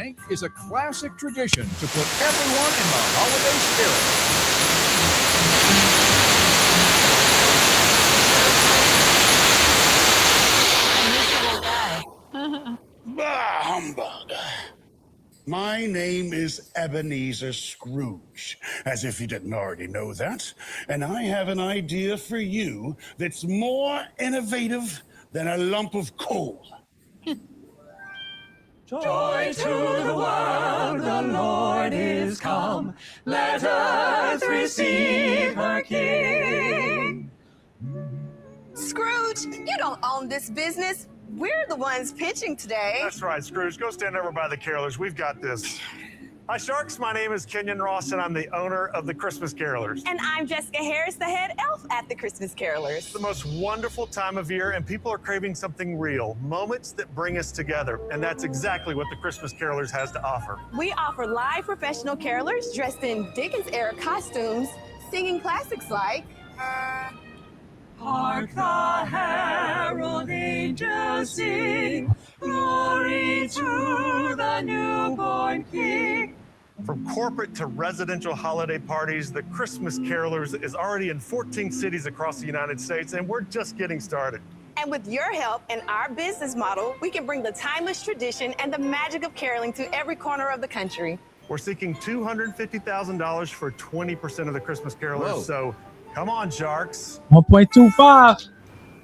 Tank is a classic tradition to put everyone in the holiday Bah, humbug. My name is Ebenezer Scrooge, as if you didn't already know that. And I have an idea for you that's more innovative than a lump of coal. Joy to the world, the Lord is come. Let earth receive her King. Scrooge, you don't own this business. We're the ones pitching today. That's right, Scrooge. Go stand over by the carolers. We've got this. Hi, Sharks. My name is Kenyon Ross, and I'm the owner of the Christmas Carolers. And I'm Jessica Harris, the head elf at the Christmas Carolers. It's the most wonderful time of year, and people are craving something real, moments that bring us together. And that's exactly what the Christmas Carolers has to offer. We offer live professional carolers dressed in Dickens-era costumes, singing classics like... Hark the herald angels sing, glory to the newborn King. From corporate to residential holiday parties, the Christmas Carolers is already in 14 cities across the United States, and we're just getting started. And with your help and our business model, we can bring the timeless tradition and the magic of caroling to every corner of the country. We're seeking $250,000 for 20% of the Christmas Carolers, Whoa. so come on, Sharks. 1.25.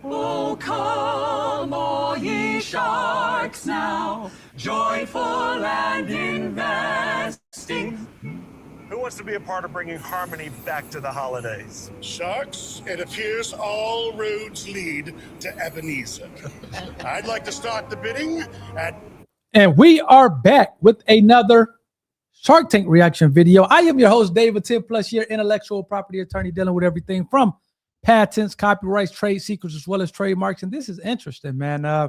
Oh, come, all ye sharks now, joyful and investing. Who wants to be a part of bringing harmony back to the holidays? Sharks, it appears all roads lead to Ebenezer. I'd like to start the bidding at... And we are back with another Shark Tank reaction video. I am your host, David, 10+ year intellectual property attorney dealing with everything from patents, copyrights, trade secrets, as well as trademarks. And this is interesting, man. I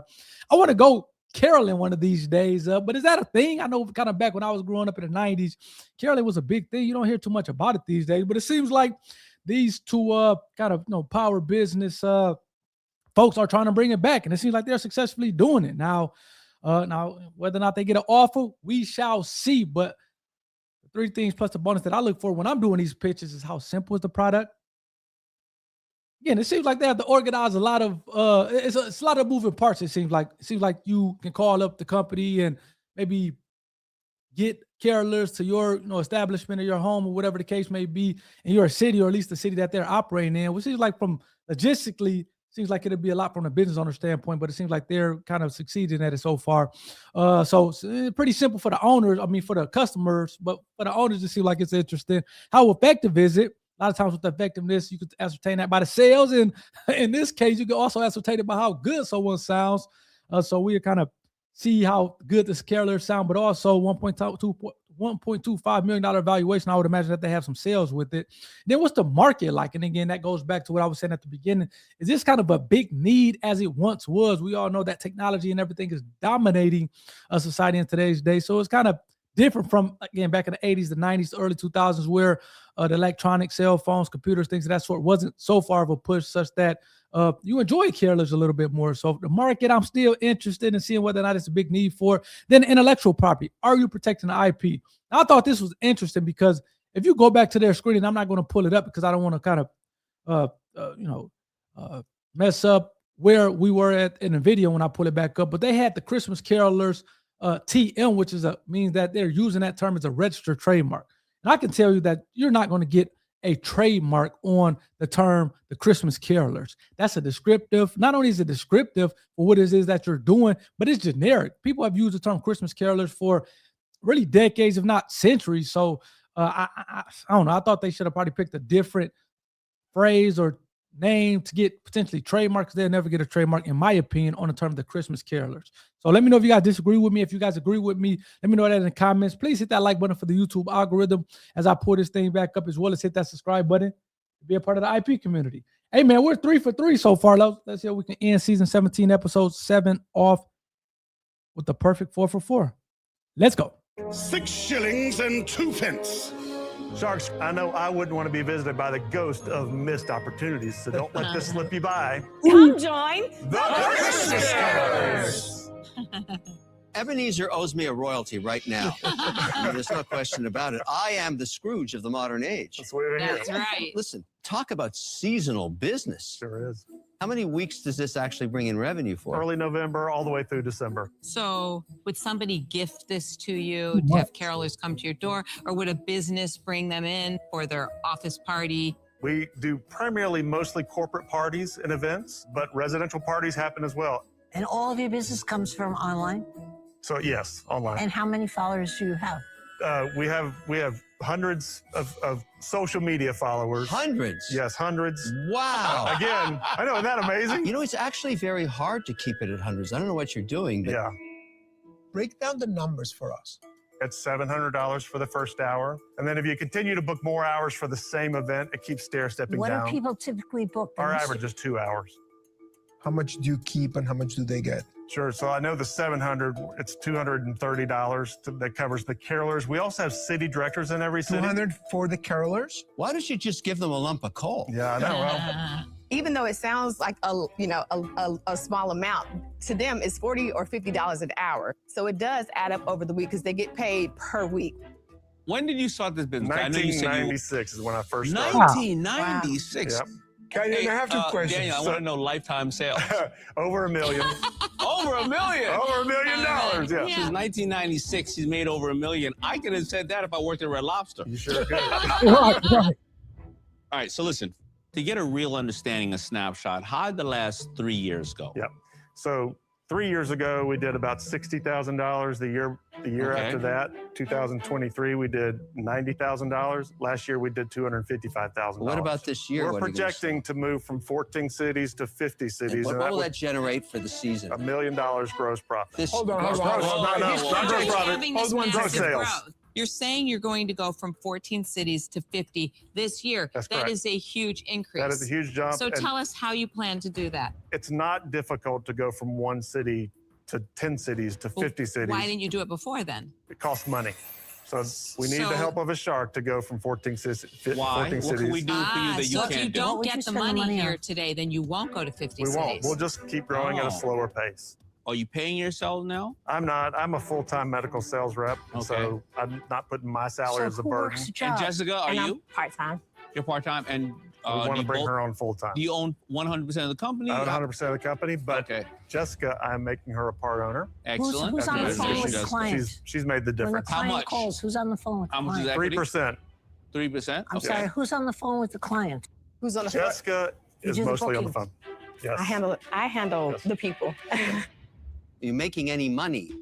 want to go caroling one of these days, but is that a thing? I know kind of back when I was growing up in the 90s, caroling was a big thing. You don't hear too much about it these days, but it seems like these two kind of power business folks are trying to bring it back, and it seems like they're successfully doing it. Now, whether or not they get an offer, we shall see. But the three things plus the bonus that I look for when I'm doing these pitches is how simple is the product. Again, it seems like they have to organize a lot of it's a lot of moving parts. It seems like you can call up the company and maybe get carolers to your establishment or your home or whatever the case may be in your city, or at least the city that they're operating in, which seems like from logistically seems like it'd be a lot from a business owner standpoint, but it seems like they're kind of succeeding at it so far. So it's pretty simple for the owners. I mean, for the customers, but for the owners, it seems like it's interesting. How effective is it? A lot of times with the effectiveness, you could ascertain that by the sales. And in this case, you can also ascertain it by how good someone sounds. So we kind of see how good this caroler sound, but also $1.25 million valuation. I would imagine that they have some sales with it. Then what's the market like? And again, that goes back to what I was saying at the beginning. Is this kind of a big need as it once was? We all know that technology and everything is dominating society in today's day. So it's kind of different from, again, back in the 80s, the 90s, the early 2000s, where the electronic cell phones, computers, things of that sort wasn't so far of a push such that you enjoy carolers a little bit more. So the market, I'm still interested in seeing whether or not it's a big need for. Then intellectual property. Are you protecting the IP? Now, I thought this was interesting because if you go back to their screen, and I'm not going to pull it up because I don't want to kind of mess up where we were at in the video when I pull it back up. But they had the Christmas Carolers TM, which is means that they're using that term as a registered trademark. And I can tell you that you're not going to get a trademark on the term the Christmas Carolers. That's a descriptive. Not only is it descriptive for what it is that you're doing, but it's generic. People have used the term Christmas Carolers for really decades, if not centuries. So I don't know. I thought they should have probably picked a different phrase or name to get potentially trademarks. They'll never get a trademark, in my opinion, on the term of the Christmas Carolers. So let me know if you guys disagree with me. If you guys agree with me, let me know that in the comments. Please hit that like button for the YouTube algorithm as I pull this thing back up, as well as hit that subscribe button to be a part of the IP community. Hey, man, we're 3 for 3 so far. Let's see if we can end season 17, episode 7 off with the perfect 4 for 4. Let's go. 6 shillings and 2 pence. Sharks, I know I wouldn't want to be visited by the ghost of missed opportunities, so don't let this slip you by. Come join The Christmas Carolers. Ebenezer owes me a royalty right now. I mean, there's no question about it. I am the Scrooge of the modern age. That's what we're here. That's right. Listen, talk about seasonal business. Sure is. How many weeks does this actually bring in revenue for? Early November all the way through December. So would somebody gift this to you to have carolers come to your door, or would a business bring them in for their office party? We do primarily mostly corporate parties and events, but residential parties happen as well. And all of your business comes from online? So yes, online. And how many followers do you have? We have hundreds of social media followers. Hundreds? Yes, hundreds. Wow. Again, I know, isn't that amazing? You know, it's actually very hard to keep it at hundreds. I don't know what you're doing, but Yeah, Break down the numbers for us. it's $700 for the first hour. And then if you continue to book more hours for the same event, it keeps stair-stepping What down. do people typically book? Our average is 2 hours. How much do you keep and how much do they get? Sure. So I know the 700, it's $230 that covers the carolers. We also have city directors in every city. 200 for the carolers? why don't you just give them a lump of coal? Yeah, I know. Well, Even though it sounds like a small amount, to them it's $40 or $50 an hour. So it does add up over the week because they get paid per week. When did you start this business? I know you said you 1996 is when I first started. 1996. Yep. Daniel, I have two questions. Daniel, I want to know lifetime sales. Over $1 million. Over $1 million. Over $1 million. Yeah. Since 1996, he's made over $1 million. I could have said that if I worked at Red Lobster. You sure could. Right. All right, so listen, to get a real understanding of Snapshot, how did the last 3 years go? Yep. So 3 years ago, we did about $60,000. The year Okay. after that, 2023, we did $90,000. Last year, we did $255,000. What about this year? We're What are you gonna projecting to move from 14 cities to 50 say? cities. What, and what will would- that generate for the season? $1 million gross profit. This Hold on, gross hold on, profit. hold on. No, He's not trying gross to- profit. Having this Hold on, gross massive sales. growth. You're saying you're going to go from 14 cities to 50 this year. That's That correct. is a huge increase. That is a huge jump. So and tell us how you plan to do that. it's not difficult to go from one city to 10 cities to Well, 50 cities. Why didn't you do it before then? It costs money. So we need the So- help of a shark to go from 14 cities. Why? What can we do for you that you so if you can't do? don't What would you get the spend the money money here on? today, then you won't go to 50 We cities. won't. We'll just keep growing at Oh. a slower pace. Are you paying yourself now? I'm not. I'm a full-time medical sales rep, so I'm not putting my salary as a who burden. works a And job? Jessica, are and I'm you? part-time. You're part-time, and We do want to you bring both- her on full-time. do you own 100% of the company? I own 100% of the company, but Okay, Jessica, I'm making her a part owner. excellent. Who's on the That's phone what she with the does. client? She's made the When the difference. How client much? calls, who's on the phone with the How much is client? equity? 3%. 3%? I'm Okay. sorry, who's on the phone with the client? Who's on the phone? Jessica You is do the mostly on the bookings. phone. Yes. I handle Yes. the people. Are you making any money?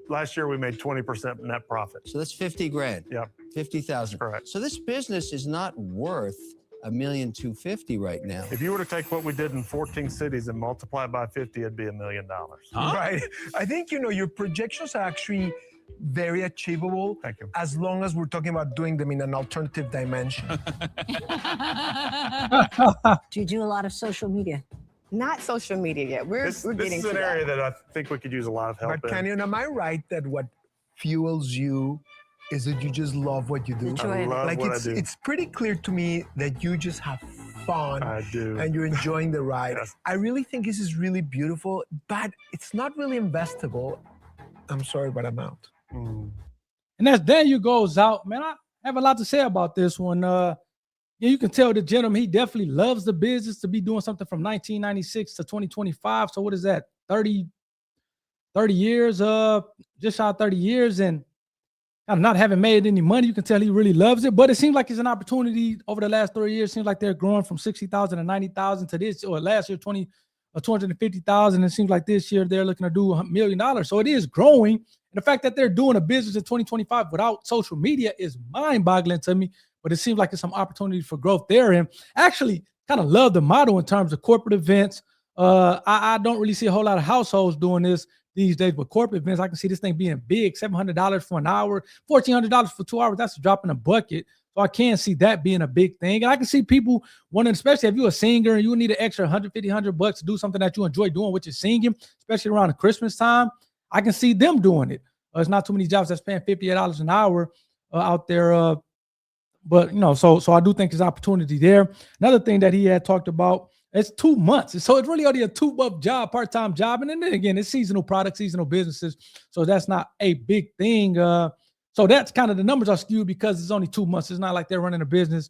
Last year we made 20% net profit. So that's 50 grand. Yep. 50,000. Correct. So this business is not worth $1,250,000 right now. If you were to take what we did in 14 cities and multiply it by 50, it'd be $1 million. Huh? Right. I think, your projections are actually very achievable Thank you. as long as we're talking about doing them in an alternative dimension. Do you do a lot of social media? Not social media yet. We're This getting is to an that. area that I think we could use a lot of help But in. Canyon, am I right that what fuels you is that you just love what you do? Enjoy I it. love Like what I do. it's pretty clear to me that you just have fun I do. and you're enjoying the ride. Yes. I really think this is really beautiful, but it's not really investable. I'm sorry, but I'm out. Mm. And as Daniel goes out, man, I have a lot to say about this one. Yeah, you can tell the gentleman, he definitely loves the business to be doing something from 1996 to 2025. So what is that? 30 years, just shy of 30 years, and kind of not having made any money. You can tell he really loves it, but it seems like it's an opportunity over the last 3 years. Seems like they're growing from 60,000 to 90,000 to this, or last year, 250,000. It seems like this year they're looking to do $1 million. So it is growing. And the fact that they're doing a business in 2025 without social media is mind-boggling to me. But it seems like there's some opportunity for growth there. And actually kind of love the model in terms of corporate events. I don't really see a whole lot of households doing this these days, but corporate events, I can see this thing being big, $700 for an hour, $1,400 for 2 hours. That's a drop in a bucket. So I can see that being a big thing. And I can see people wanting, especially if you're a singer and you need an extra $150 to do something that you enjoy doing, which is singing, especially around the Christmas time. I can see them doing it. There's not too many jobs that's paying $58 an hour out there. But so I do think there's opportunity there. Another thing that he had talked about It's 2 months. So it's really only a 2-month job, part-time job. And then again, it's seasonal products, seasonal businesses. So that's not a big thing. So that's kind of the numbers are skewed because it's only 2 months. It's not like they're running a business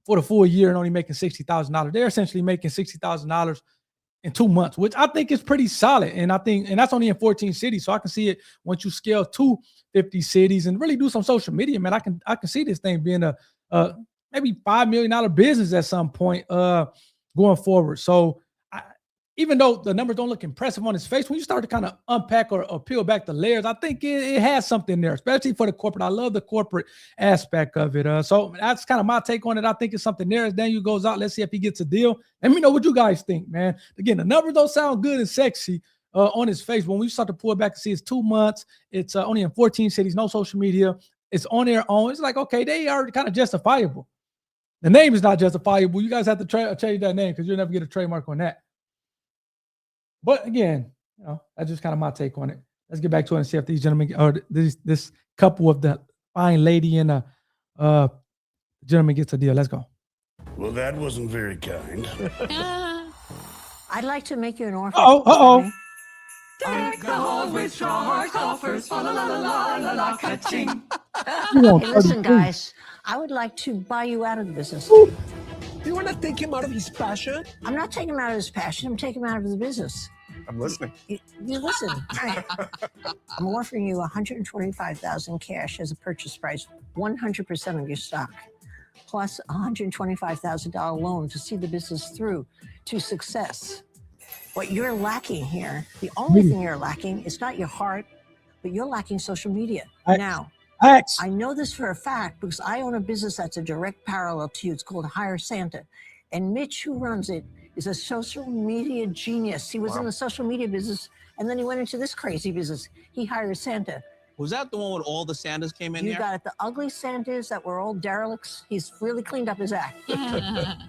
for the full year and only making $60,000. They're essentially making $60,000 in 2 months, which I think is pretty solid. And that's only in 14 cities. So I can see it once you scale to 50 cities and really do some social media, man. I can see this thing being a maybe $5 million business at some point going forward. So even though the numbers don't look impressive on his face, when you start to kind of unpack or peel back the layers, I think it has something there, especially for the corporate. I love the corporate aspect of it. So that's kind of my take on it. I think it's something there. As Daniel goes out, let's see if he gets a deal. Let me know what you guys think, man. Again, the numbers don't sound good and sexy on his face. When we start to pull it back and see it's 2 months, it's only in 14 cities, no social media. It's on their own. It's like, okay, they are kind of justifiable. The name is not justifiable. You guys have to change that name because you'll never get a trademark on that. But again, that's just kind of my take on it. Let's get back to it and see if these gentlemen or this couple of the fine lady and gentleman gets a deal. Let's go. Well, that wasn't very kind. I'd like to make you an offer. Uh-oh. Deck the halls with shark offers. La la la la la la ka-ching. Hey, listen, guys, I would like to buy you out of the business. You want to take him out of his passion? I'm not taking him out of his passion. I'm taking him out of the business. I'm listening. You listen. All right. I'm offering you $125,000 cash as a purchase price, 100% of your stock, plus a $125,000 loan to see the business through to success. What you're lacking here, the only thing you're lacking is not your heart, but you're lacking social media. Now, I know this for a fact because I own a business that's a direct parallel to you. It's called Hire Santa. And Mitch, who runs it, is a social media genius. He was in the social media business, and then he went into this crazy business. He hired Santa. Was that the one with all the Santas came in You there? got it. The ugly Santas that were all derelicts. He's really cleaned up his act.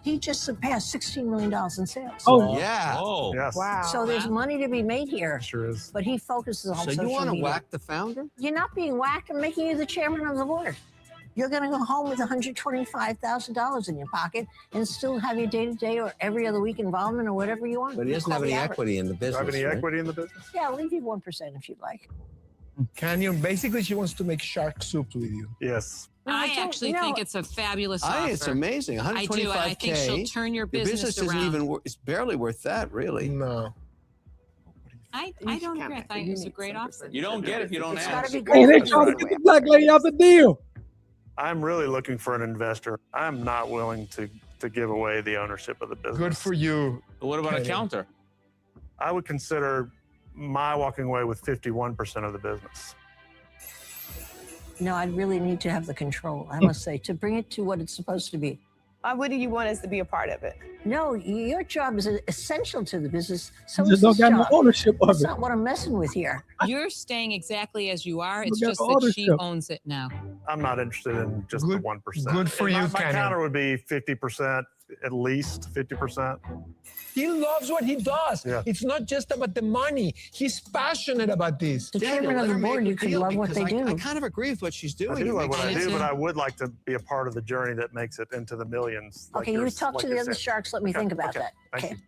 He just surpassed $16 million in sales. Oh, yeah. Oh, yes. Wow. So there's money to be made here. Sure is. But he focuses on So social you want to media. whack the founder? You're not being whacked. I'm making you the chairman of the board. You're going to go home with $125,000 in your pocket and still have your day-to-day or every other week involvement or whatever you want. But he doesn't have any equity in the Do you business. have any right? equity in the business? Yeah, I'll leave you 1% if you'd like. Canyon, basically, she wants to make shark soup with you. Yes. I actually think it's a fabulous offer. I think it's amazing. 125K. I do, and I think she'll turn your business isn't around. even. It's barely worth that, really. No. I don't agree. I thought it was a great offer. You don't get it if you don't It's ask. got to be Hey, great. they for trying to you. get the black lady out the deal. I'm really looking for an investor. I'm not willing to give away the ownership of the business. Good for you. What about a Kenny. counter? I would consider my walking away with 51% of the business. No, I really need to have the control, I must say, to bring it to what it's supposed to be. Why wouldn't you want us to be a part of it? No, your job is essential to the business. So You is just don't this got no job. ownership of That's it. not what I'm messing with here. You're staying exactly as you are. It's got just the that she ownership. owns it now. I'm not interested in just the Good- 1%. good for And you, my Kenny. counter would be 50%, at least 50%. He loves what he does. Yeah. It's not just about the money. He's passionate about this. The Daniel, chairman of let the her make board, a you can deal love what they because do. I kind of agree with what she's doing. I do It like makes what I sense. do, but I would like to be a part of the journey that makes it into the millions. like Okay, you you're- talk like to you're the other saying. sharks. Let me Okay, think about okay. that. Thank Okay. you.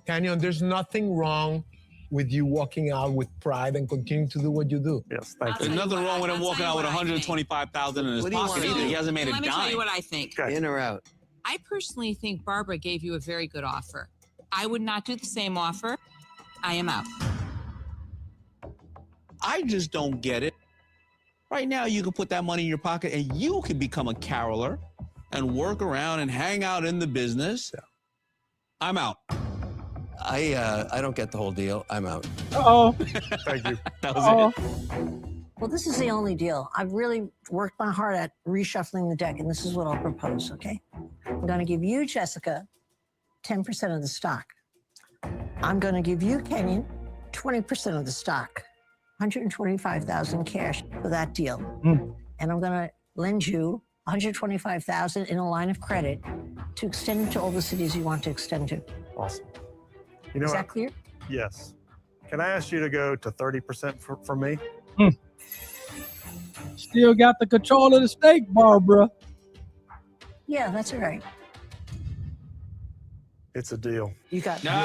Canyon, there's nothing wrong with you walking out with pride and continuing to do what you do. Yes, thank There's you. nothing wrong with him I'll walking tell out you with what I think. 125,000 in his What do you pocket wanna either. do? He hasn't made a Let me tell you dime. what I think. Okay. In or out? I personally think Barbara gave you a very good offer. I would not do the same offer. I am out. I just don't get it. Right now, you can put that money in your pocket and you can become a caroler and work around and hang out in the business. I'm out. I don't get the whole deal. I'm out. Uh-oh. Thank you. That was it. Well, this is the only deal. I've really worked my heart at reshuffling the deck, and this is what I'll propose, okay? I'm going to give you, Jessica, 10% of the stock. I'm going to give you, Kenyon, 20% of the stock, 125,000 cash for that deal. And I'm going to lend you 125,000 in a line of credit to extend it to all the cities you want to extend to. Awesome. You know Is what? that clear? Yes. Can I ask you to go to 30% for me? Still got the control of the stake, Barbara. Yeah, that's all right. It's a deal. You got Finally!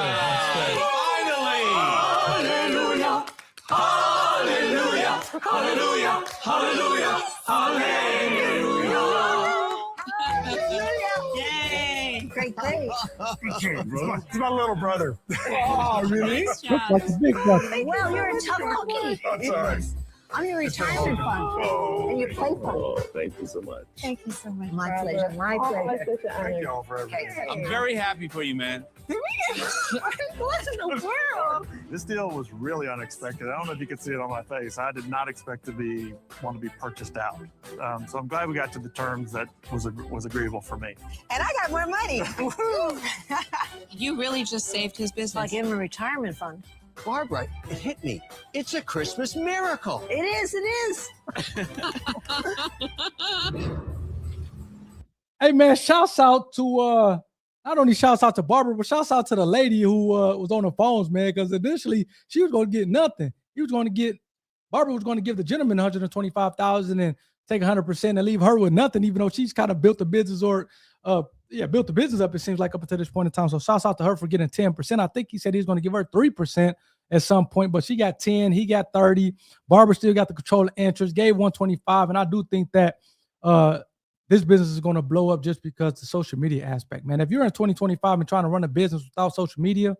Hallelujah! Hallelujah! Hallelujah! Hallelujah! Hallelujah! Yay! great day. It's my little brother. Oh, really? Nice Looks job. like a big buck. Well, you're a tough cookie. That's all right. I'm your retirement fund. And your play fund. Oh, thank you so much. Thank you so much. My pleasure. My pleasure. Thank you all for everything. I'm very happy for you, man. What in the world? This deal was really unexpected. I don't know if you could see it on my face. I did not expect to want to be purchased out. So I'm glad we got to the terms that was agreeable for me. And I got more money. You really just saved his business. I gave him a retirement fund. Barbara, it hit me. It's a Christmas miracle. It is. It is. Hey man, shouts out to not only shouts out to Barbara, but shouts out to the lady who was on the phones, man, because initially she was going to get nothing. Barbara was going to give the gentleman $125,000 and take 100% and leave her with nothing, even though she's kind of built the business built the business up, it seems like, up until this point in time. So shouts out to her for getting 10%. I think he said he's going to give her 3% at some point, but she got 10, he got 30. Barbara still got the control of interest, gave 125. And I do think that this business is going to blow up just because the social media aspect, man. If you're in 2025 and trying to run a business without social media,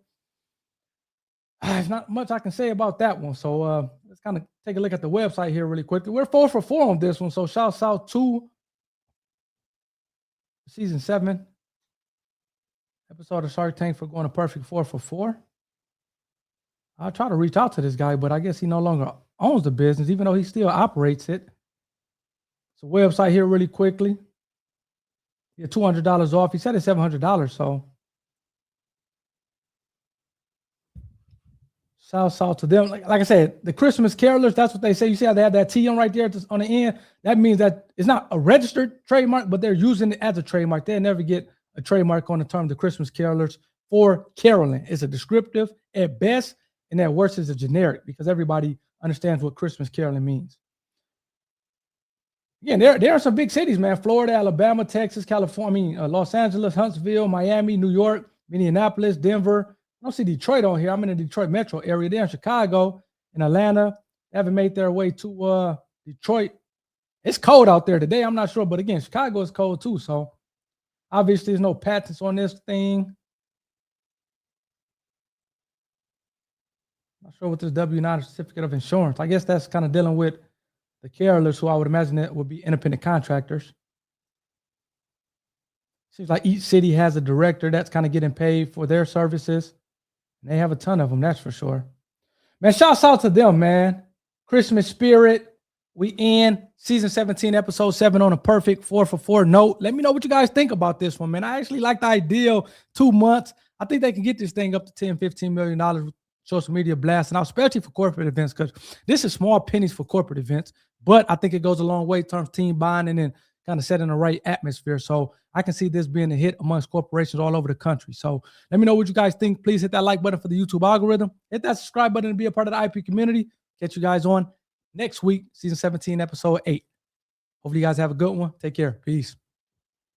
there's not much I can say about that one. So let's kind of take a look at the website here really quickly. We're 4 for 4 on this one. So shouts out to season 7 episode of Shark Tank for going a perfect 4 for 4. I'll try to reach out to this guy, but I guess he no longer owns the business, even though he still operates it. It's a website here really quickly. Yeah, $200 off. He said it's $700, so shouts out to them. Like I said, the Christmas carolers, that's what they say. You see how they have that T on right there on the end? That means that it's not a registered trademark, but they're using it as a trademark. They'll never get a trademark on the term the Christmas carolers for caroling. It's a descriptive at best, and at worst is a generic because everybody understands what Christmas caroling means. Again, there are some big cities, man. Florida, Alabama, Texas, California, Los Angeles, Huntsville, Miami, New York, Minneapolis, Denver. I don't see Detroit on here. I'm in the Detroit metro area. They're in Chicago and Atlanta. They haven't made their way to Detroit. It's cold out there today. I'm not sure. But again, Chicago is cold too. So obviously there's no patents on this thing. Not sure what this W-9 certificate of insurance. I guess that's kind of dealing with the carolers, who I would imagine that would be independent contractors. Seems like each city has a director that's kind of getting paid for their services. And they have a ton of them, that's for sure. Man, shouts out to them, man. Christmas spirit. We in season 17, episode 7 on a perfect 4 for 4 note. Let me know what you guys think about this one, man. I actually like the idea 2 months. I think they can get this thing up to $10, $15 million with social media blasting out, especially for corporate events, because this is small pennies for corporate events. But I think it goes a long way in terms of team bonding and kind of setting the right atmosphere. So I can see this being a hit amongst corporations all over the country. So let me know what you guys think. Please hit that like button for the YouTube algorithm. Hit that subscribe button to be a part of the IP community. Catch you guys on next week, season 17, episode 8. Hopefully you guys have a good one. Take care. Peace.